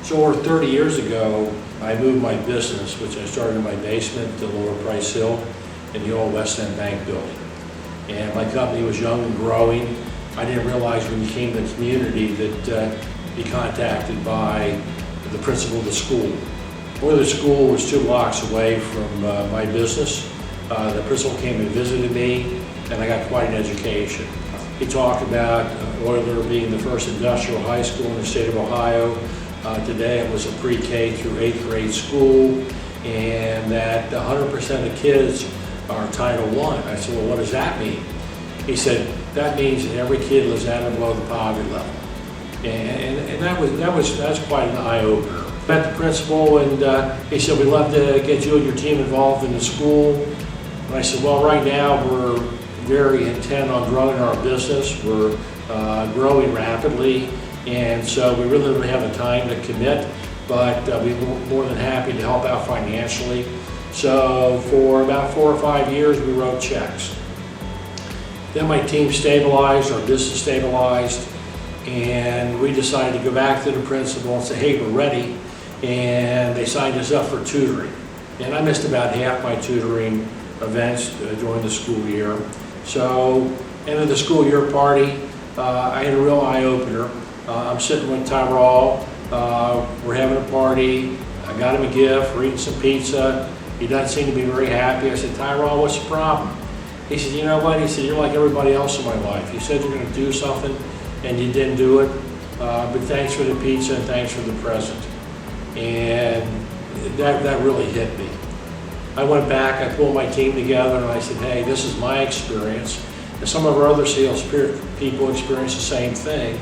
So over 30 years ago, I moved my business, which I started in my basement, to Lower Price Hill in the old West End Bank building. And my company was young and growing. I didn't realize when you came to the community that be contacted by the principal of the school. Oyler School was 2 blocks away from my business. The principal came and visited me, and I got quite an education. He talked about Oyler being the first industrial high school in the state of Ohio. Today it was a pre-K through 8th grade school, and that 100% of the kids are Title I. I said, well, what does that mean? He said, that means that every kid lives at or below the poverty level. And that's quite an eye-opener. Met the principal, and he said, we'd love to get you and your team involved in the school. And I said, well, right now we're very intent on growing our business. We're growing rapidly, and so we really don't have the time to commit, but we're more than happy to help out financially. So for about 4 or 5 years, we wrote checks. Then my team stabilized, our business stabilized, and we decided to go back to the principal and say, hey, we're ready. And they signed us up for tutoring. And I missed about half my tutoring events during the school year. So, end of the school year party, I had a real eye-opener. I'm sitting with Tyrol, we're having a party, I got him a gift, we're eating some pizza. He doesn't seem to be very happy. I said, Tyrol, what's the problem? He said, you know what? He said, you're like everybody else in my life. You said you're going to do something, and you didn't do it. But thanks for the pizza and thanks for the present. And that really hit me. I went back, I pulled my team together, and I said, hey, this is my experience. And some of our other sales people experienced the same thing.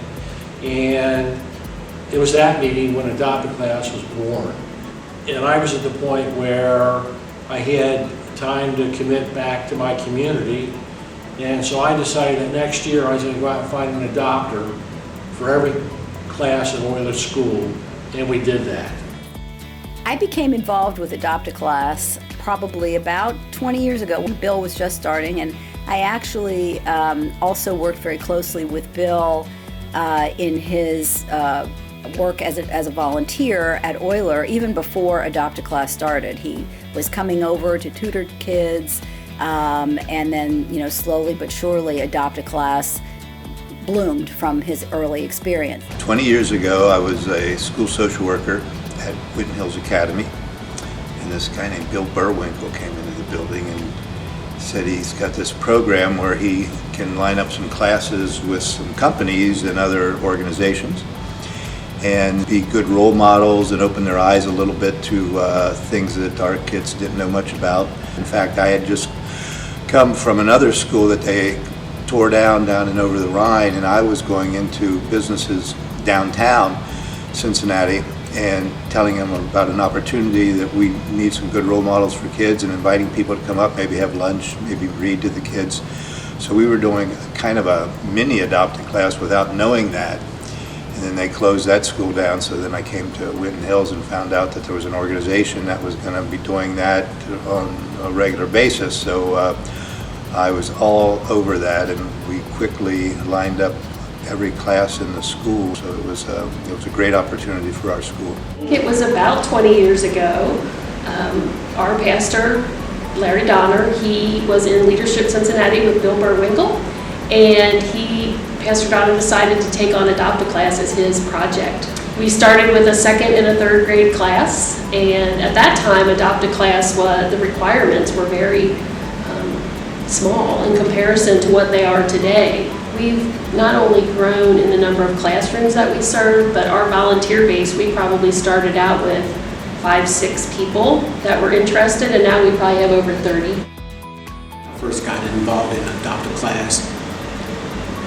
And it was that meeting when Adopt a Class was born. And I was at the point where I had time to commit back to my community. And so I decided that next year I was going to go out and find an adopter for every class at Oyler School, and we did that. I became involved with Adopt a Class probably about 20 years ago when Bill was just starting, and I actually also worked very closely with Bill in his work as a volunteer at Oyler even before Adopt a Class started. He was coming over to tutor kids, and then slowly but surely Adopt a Class bloomed from his early experience. 20 years ago, I was a school social worker at Winton Hills Academy, and this guy named Bill Burwinkle came into the building and said he's got this program where he can line up some classes with some companies and other organizations and be good role models and open their eyes a little bit to things that our kids didn't know much about. In fact, I had just come from another school that they tore down and over the Rhine, and I was going into businesses downtown Cincinnati and telling them about an opportunity that we need some good role models for kids and inviting people to come up, maybe have lunch, maybe read to the kids. So we were doing kind of a mini Adopt a Class without knowing that. And then they closed that school down, so then I came to Winton Hills and found out that there was an organization that was going to be doing that on a regular basis. So I was all over that, and we quickly lined up every class in the school, so it was a great opportunity for our school. It was about 20 years ago. Our pastor, Larry Donner, he was in Leadership Cincinnati with Bill Burwinkle, and Pastor Donner decided to take on Adopt a Class as his project. We started with a 2nd and a 3rd grade class, and at that time Adopt a Class, the requirements were very small in comparison to what they are today. We've not only grown in the number of classrooms that we serve, but our volunteer base, we probably started out with 5-6 people that were interested, and now we probably have over 30. First got involved in Adopt a Class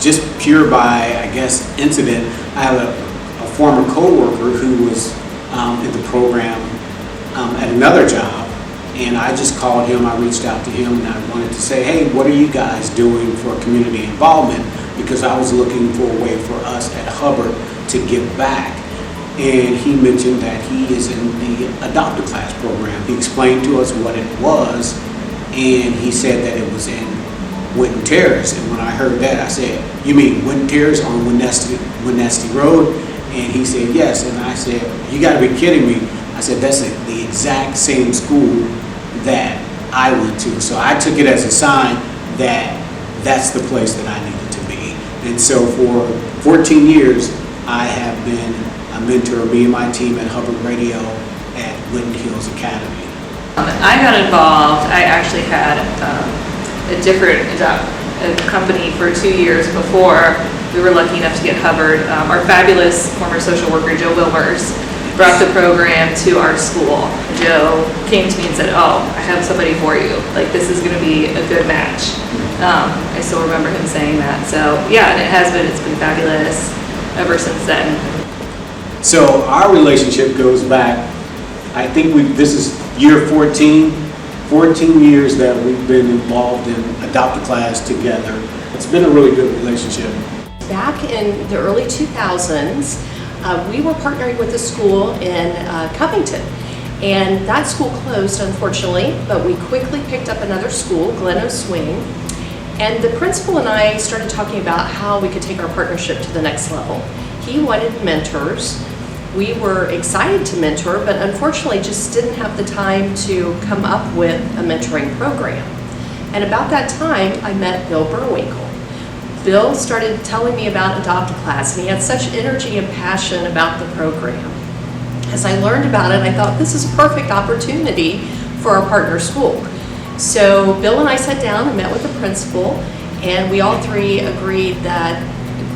just pure by, I guess, incident. I have a former co-worker who was in the program at another job, and I just called him, I reached out to him, and I wanted to say, hey, what are you guys doing for community involvement? Because I was looking for a way for us at Hubbard to give back. And he mentioned that he is in the Adopt a Class program. He explained to us what it was, and he said that it was in Winton Terrace. And when I heard that, I said, you mean Winton Terrace on Winnesty Road? And he said, yes. And I said, you gotta be kidding me. I said, that's the exact same school that I went to. So I took it as a sign that that's the place that I needed to be. And so for 14 years, I have been a mentor, me and my team at Hubbard Radio at Whitten Hills Academy. I got involved, I actually had a different company for 2 years before we were lucky enough to get Hubbard. Our fabulous former social worker, Joe Wilmers, brought the program to our school. Joe came to me and said, oh, I have somebody for you. Like, this is gonna be a good match. I still remember him saying that. So yeah, and it's been fabulous ever since then. So our relationship goes back, I think this is year 14 years that we've been involved in Adopt a Class together. It's been a really good relationship. Back in the early 2000s, we were partnering with a school in Covington. And that school closed, unfortunately, but we quickly picked up another school, Glen O'Swing. And the principal and I started talking about how we could take our partnership to the next level. He wanted mentors. We were excited to mentor, but unfortunately just didn't have the time to come up with a mentoring program. And about that time, I met Bill Burwinkle. Bill started telling me about Adopt a Class, and he had such energy and passion about the program. As I learned about it, I thought this is a perfect opportunity for our partner school. So Bill and I sat down and met with the principal, and we all three agreed that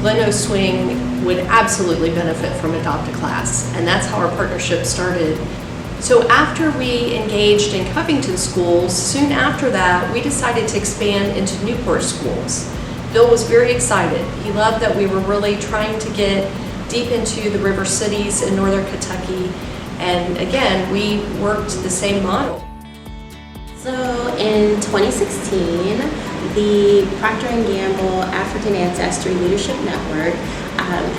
Glen O'Swing would absolutely benefit from Adopt a Class, and that's how our partnership started. So after we engaged in Covington schools, soon after that, we decided to expand into Newport schools. Bill was very excited. He loved that we were really trying to get deep into the river cities in northern Kentucky, and again, we worked the same model. So in 2016, the Procter & Gamble African Ancestry Leadership Network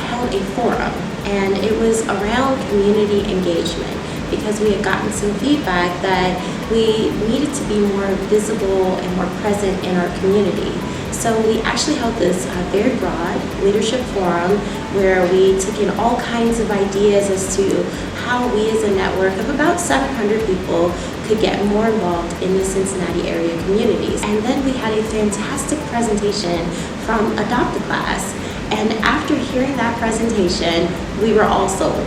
held a forum, and it was around community engagement because we had gotten some feedback that we needed to be more visible and more present in our community. So we actually held this very broad leadership forum where we took in all kinds of ideas as to how we as a network of about 700 people could get more involved in the Cincinnati area communities. And then we had a fantastic presentation from Adopt a Class. And after hearing that presentation, we were all sold.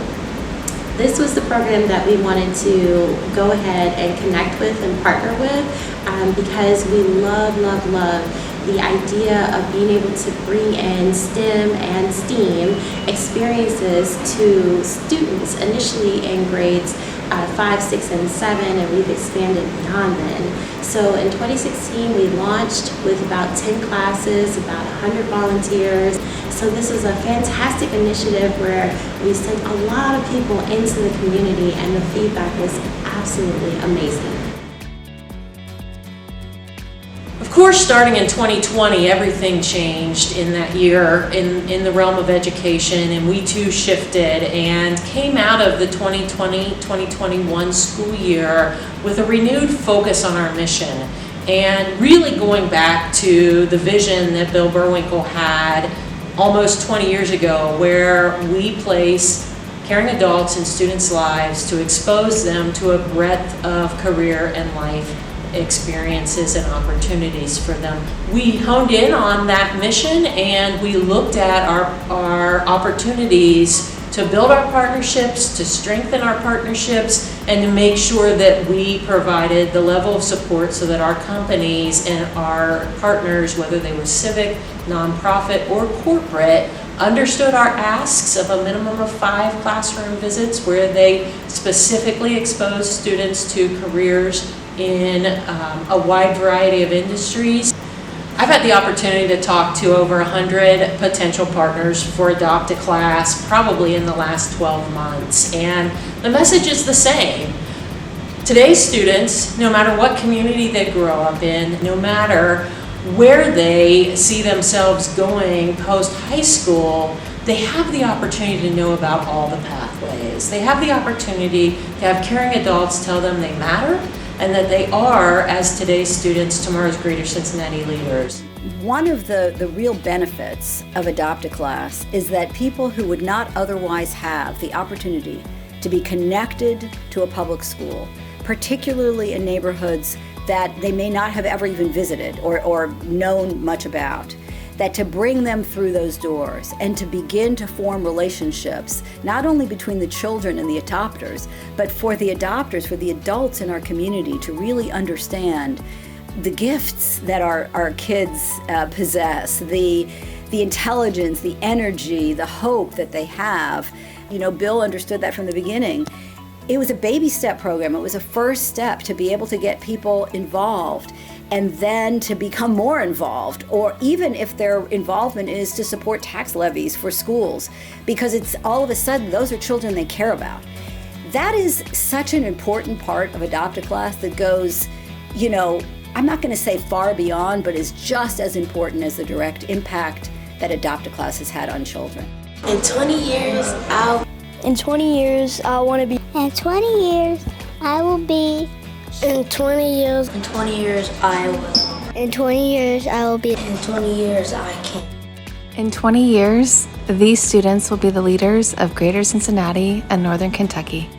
This was the program that we wanted to go ahead and connect with and partner with because we love the idea of being able to bring in STEM and STEAM experiences to students initially in grades 5, 6, and 7, and we've expanded beyond then. So in 2016, we launched with about 10 classes, about 100 volunteers. So this is a fantastic initiative where we sent a lot of people into the community, and the feedback was absolutely amazing. Of course, starting in 2020, everything changed in that year in the realm of education, and we too shifted and came out of the 2020-2021 school year with a renewed focus on our mission and really going back to the vision that Bill Burwinkle had almost 20 years ago, where we place caring adults in students' lives to expose them to a breadth of career and life experiences and opportunities for them. We honed in on that mission, and we looked at our opportunities to build our partnerships, to strengthen our partnerships, and to make sure that we provided the level of support so that our companies and our partners, whether they were civic, nonprofit, or corporate, understood our asks of a minimum of 5 classroom visits where they specifically exposed students to careers in a wide variety of industries. I've had the opportunity to talk to over 100 potential partners for Adopt a Class probably in the last 12 months, and the message is the same. Today's students, no matter what community they grow up in, no matter where they see themselves going post-high school, they have the opportunity to know about all the pathways. They have the opportunity to have caring adults tell them they matter. and that they are, as today's students, tomorrow's Greater Cincinnati leaders. One of the real benefits of Adopt a Class is that people who would not otherwise have the opportunity to be connected to a public school, particularly in neighborhoods that they may not have ever even visited or known much about, that to bring them through those doors and to begin to form relationships, not only between the children and the adopters, but for the adopters, for the adults in our community to really understand the gifts that our kids possess, the intelligence, the energy, the hope that they have. You know, Bill understood that from the beginning. It was a baby step program. It was a first step to be able to get people involved and then to become more involved, or even if their involvement is to support tax levies for schools, because it's all of a sudden those are children they care about. That is such an important part of Adopt a Class that goes, you know, I'm not going to say far beyond, but is just as important as the direct impact that Adopt a Class has had on children. In 20 years, In 20 years, I want to be. In 20 years, I will be. In 20 years. In 20 years, I will. In 20 years, I will be. In 20 years, I can. In 20 years, these students will be the leaders of Greater Cincinnati and Northern Kentucky.